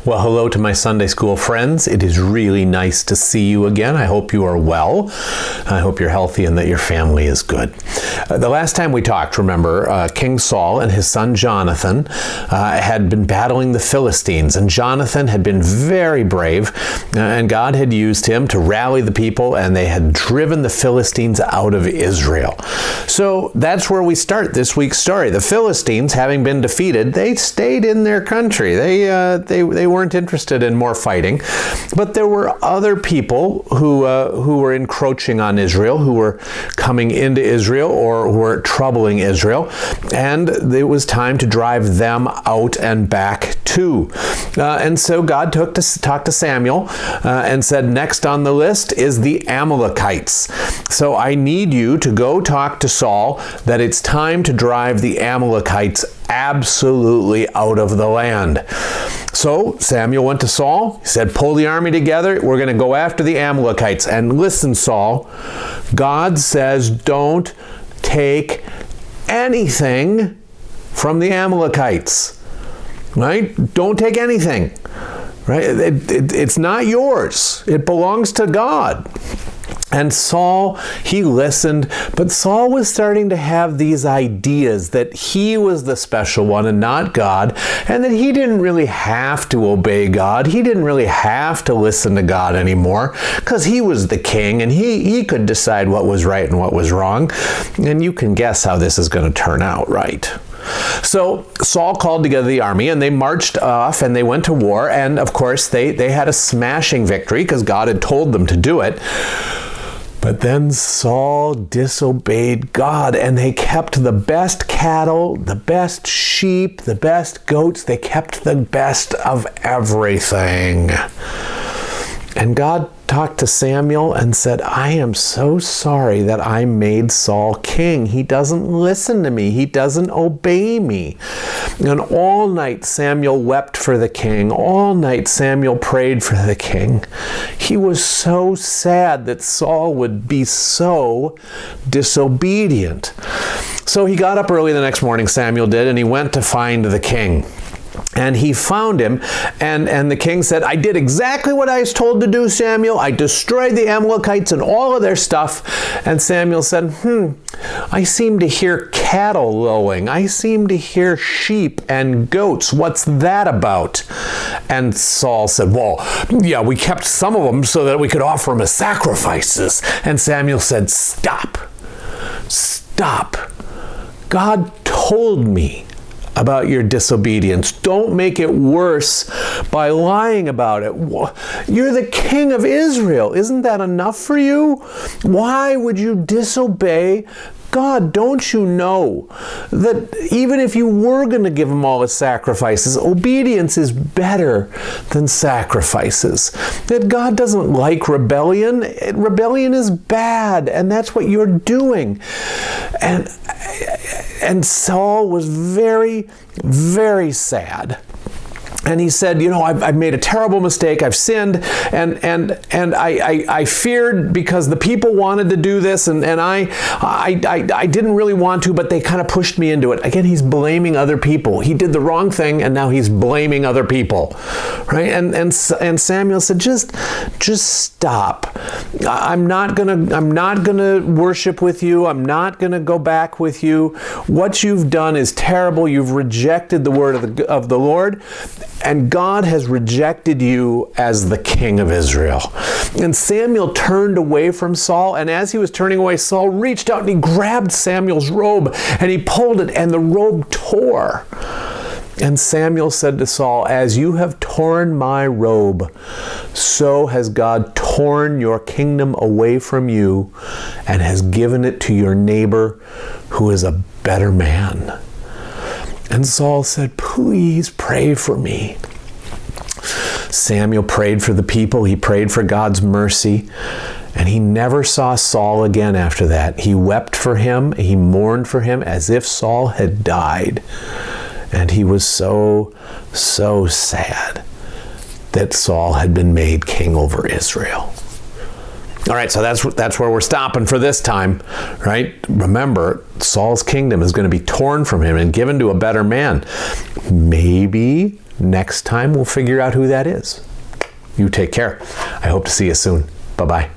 Well, hello to my Sunday school friends. It is really nice to see you again. I hope you are well. I hope you're healthy and that your family is good. The last time we talked, remember, King Saul and his son Jonathan had been battling the Philistines, and Jonathan had been very brave, and God had used him to rally the people, and they had driven the Philistines out of Israel. So that's where we start this week's story. The Philistines, having been defeated, they stayed in their country. They weren't interested in more fighting, but there were other people who were encroaching on Israel, who were coming into Israel or were troubling Israel, and it was time to drive them out and back too. And so God talked to Samuel and said, next on the list is the Amalekites. So I need you to go talk to Saul that it's time to drive the Amalekites absolutely out of the land. So Samuel went to Saul. He said, pull the army together. We're going to go after the Amalekites. And listen, Saul, God says don't take anything from the Amalekites. Right? Don't take anything. Right? It's not yours. It belongs to God. And Saul, he listened, but Saul was starting to have these ideas that he was the special one and not God, and that he didn't really have to obey God. He didn't really have to listen to God anymore because he was the king and he could decide what was right and what was wrong. And you can guess how this is going to turn out, right? So Saul called together the army and they marched off and they went to war. And of course, they had a smashing victory because God had told them to do it. But then Saul disobeyed God, and they kept the best cattle, the best sheep, the best goats. They kept the best of everything. And God talked to Samuel and said, I am so sorry that I made Saul king. He doesn't listen to me. He doesn't obey me. And all night Samuel wept for the king. All night Samuel prayed for the king. He was so sad that Saul would be so disobedient. So he got up early the next morning, Samuel did, and he went to find the king. And he found him, and the king said, I did exactly what I was told to do, Samuel. I destroyed the Amalekites and all of their stuff. And Samuel said, I seem to hear cattle lowing. I seem to hear sheep and goats. What's that about? And Saul said, well, yeah, we kept some of them so that we could offer them as sacrifices. And Samuel said, stop. God told me about your disobedience. Don't make it worse by lying about it. You're the king of Israel. Isn't that enough for you? Why would you disobey God? Don't you know that even if you were going to give him all his sacrifices, obedience is better than sacrifices? That God doesn't like rebellion. Rebellion is bad, and that's what you're doing. And Saul was very, very sad. And he said, I've made a terrible mistake. I've sinned, and I feared because the people wanted to do this, and I didn't really want to, but they kind of pushed me into it. Again, he's blaming other people. He did the wrong thing, and now he's blaming other people, right? And Samuel said, just stop. I'm not gonna worship with you. I'm not gonna go back with you. What you've done is terrible. You've rejected the word of the Lord. And God has rejected you as the king of Israel. And Samuel turned away from Saul, and as he was turning away, Saul reached out and he grabbed Samuel's robe and he pulled it, and the robe tore. And Samuel said to Saul, as you have torn my robe, so has God torn your kingdom away from you and has given it to your neighbor who is a better man. And Saul said, please pray for me. Samuel prayed for the people. He prayed for God's mercy. And he never saw Saul again after that. He wept for him. He mourned for him as if Saul had died. And he was so sad that Saul had been made king over Israel. All right, so that's where we're stopping for this time, right? Remember, Saul's kingdom is going to be torn from him and given to a better man. Maybe Next time, we'll figure out who that is. You take care. I hope to see you soon. Bye-bye.